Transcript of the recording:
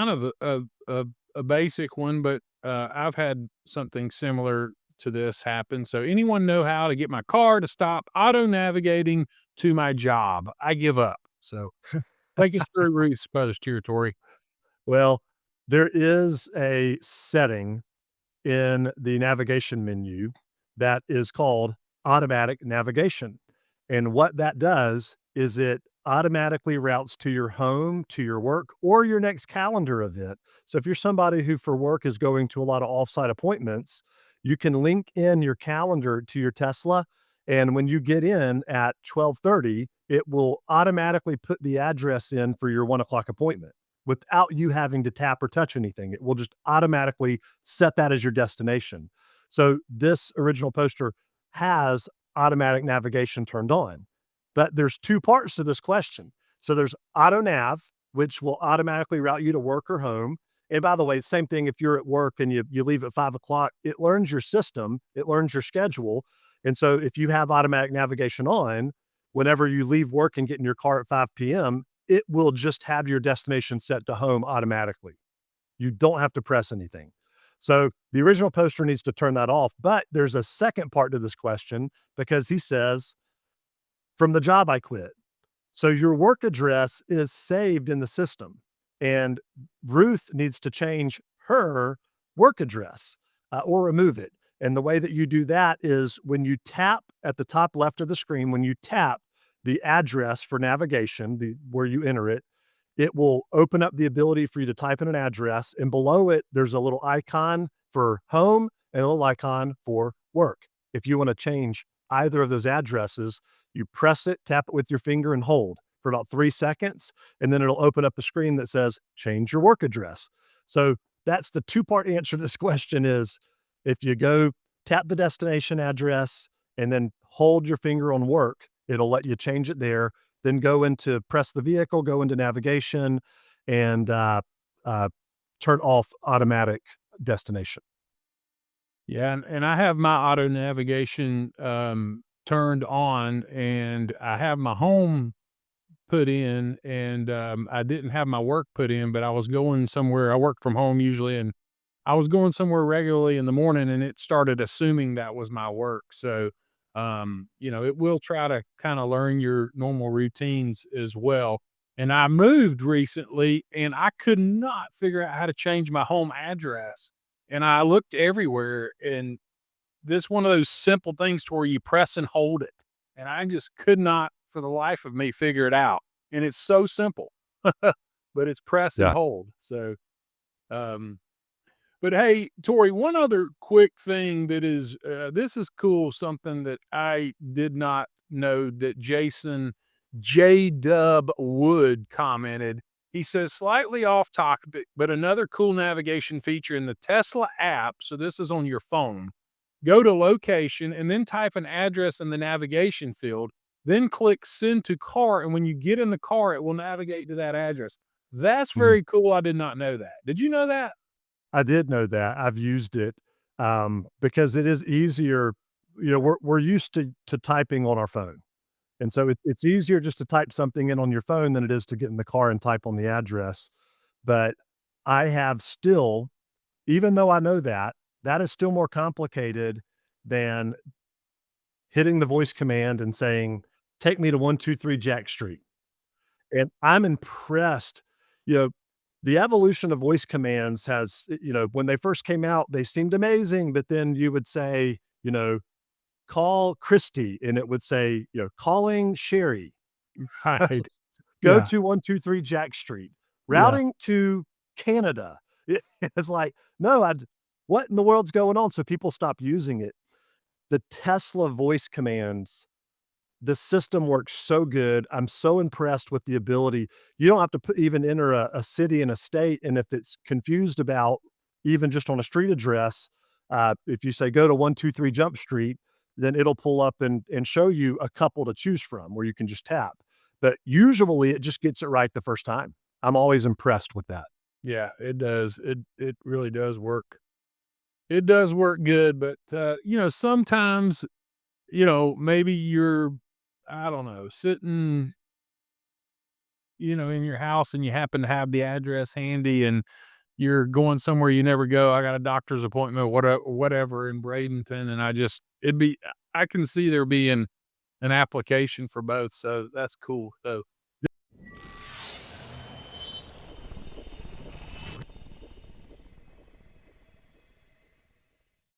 kind of a basic one, but, I've had something similar to this happen. So anyone know how to get my car to stop auto navigating to my job? I give up. So take us through Ruth's Post territory. Well, there is a setting in the navigation menu that is called automatic navigation. And what that does is it automatically routes to your home, to your work, or your next calendar event. So if you're somebody who for work is going to a lot of offsite appointments, you can link in your calendar to your Tesla. And when you get in at 12:30, it will automatically put the address in for your 1 o'clock appointment without you having to tap or touch anything. It will just automatically set that as your destination. So this original poster has automatic navigation turned on. But there's 2 parts to this question. So there's auto nav, which will automatically route you to work or home. And by the way, same thing if you're at work and you leave at 5 o'clock, it learns your system, it learns your schedule. And so if you have automatic navigation on, whenever you leave work and get in your car at 5 p.m., it will just have your destination set to home automatically. You don't have to press anything. So the original poster needs to turn that off. But there's a second part to this question because he says, from the job I quit. So your work address is saved in the system, and Ruth needs to change her work address or remove it. And the way that you do that is when you tap at the top left of the screen, when you tap the address for navigation, where you enter it, it will open up the ability for you to type in an address. And below it, there's a little icon for home and a little icon for work. If you want to change either of those addresses, you press it, tap it with your finger, and hold for about 3 seconds. And then it'll open up a screen that says, change your work address. So that's the two-part answer to this question is if you go tap the destination address and then hold your finger on work, it'll let you change it there. Then go into press the vehicle, go into navigation, and uh, turn off automatic destination. Yeah, and I have my auto navigation, turned on, and I have my home put in, and, I didn't have my work put in, but I was going somewhere. I work from home usually, and I was going somewhere regularly in the morning, and it started assuming that was my work. So, it will try to kinda learn your normal routines as well. And I moved recently, and I could not figure out how to change my home address. And I looked everywhere, and this one of those simple things to where you press and hold it, and I just could not, for the life of me, figure it out, and it's so simple, but it's press and Yeah. hold. So, um but hey, Tori, one other quick thing that is, this is cool, something that I did not know that Jason J. Dub Wood commented. He says, slightly off topic, but another cool navigation feature in the Tesla app. So this is on your phone. Go to location and then type an address in the navigation field. Then click send to car. And when you get in the car, it will navigate to that address. That's Mhm. very cool. I did not know that. Did you know that? I did know that. I've used it, because it is easier. We're used to typing on our phone, and so it's easier just to type something in on your phone than it is to get in the car and type on the address. But I have still, even though I know that, that is still more complicated than hitting the voice command and saying, "Take me to 123 Jack Street." And I'm impressed, you know, the evolution of voice commands has, when they first came out, they seemed amazing, but then you would say, "Call Christy," and it would say, "Calling Sherry." Right. "Go Yeah. to 123 Jack Street." Yeah. "Routing to Canada." It's like, "No, what in the world's going on?" So people stopped using it. The Tesla voice commands, the system works so good. I'm so impressed with the ability. You don't have to even enter a city and a state, and if it's confused about even just on a street address, if you say, "Go to 123 Jump Street," then it'll pull up and show you a couple to choose from where you can just tap. But usually, it just gets it right the first time. I'm always impressed with that. Yeah, it does. It really does work. It does work good, but, sometimes, maybe you're, I don't know, sitting in your house and you happen to have the address handy and you're going somewhere you never go. I got a doctor's appointment, whatever in Bradenton, and I can see there being an application for both. So that's cool. So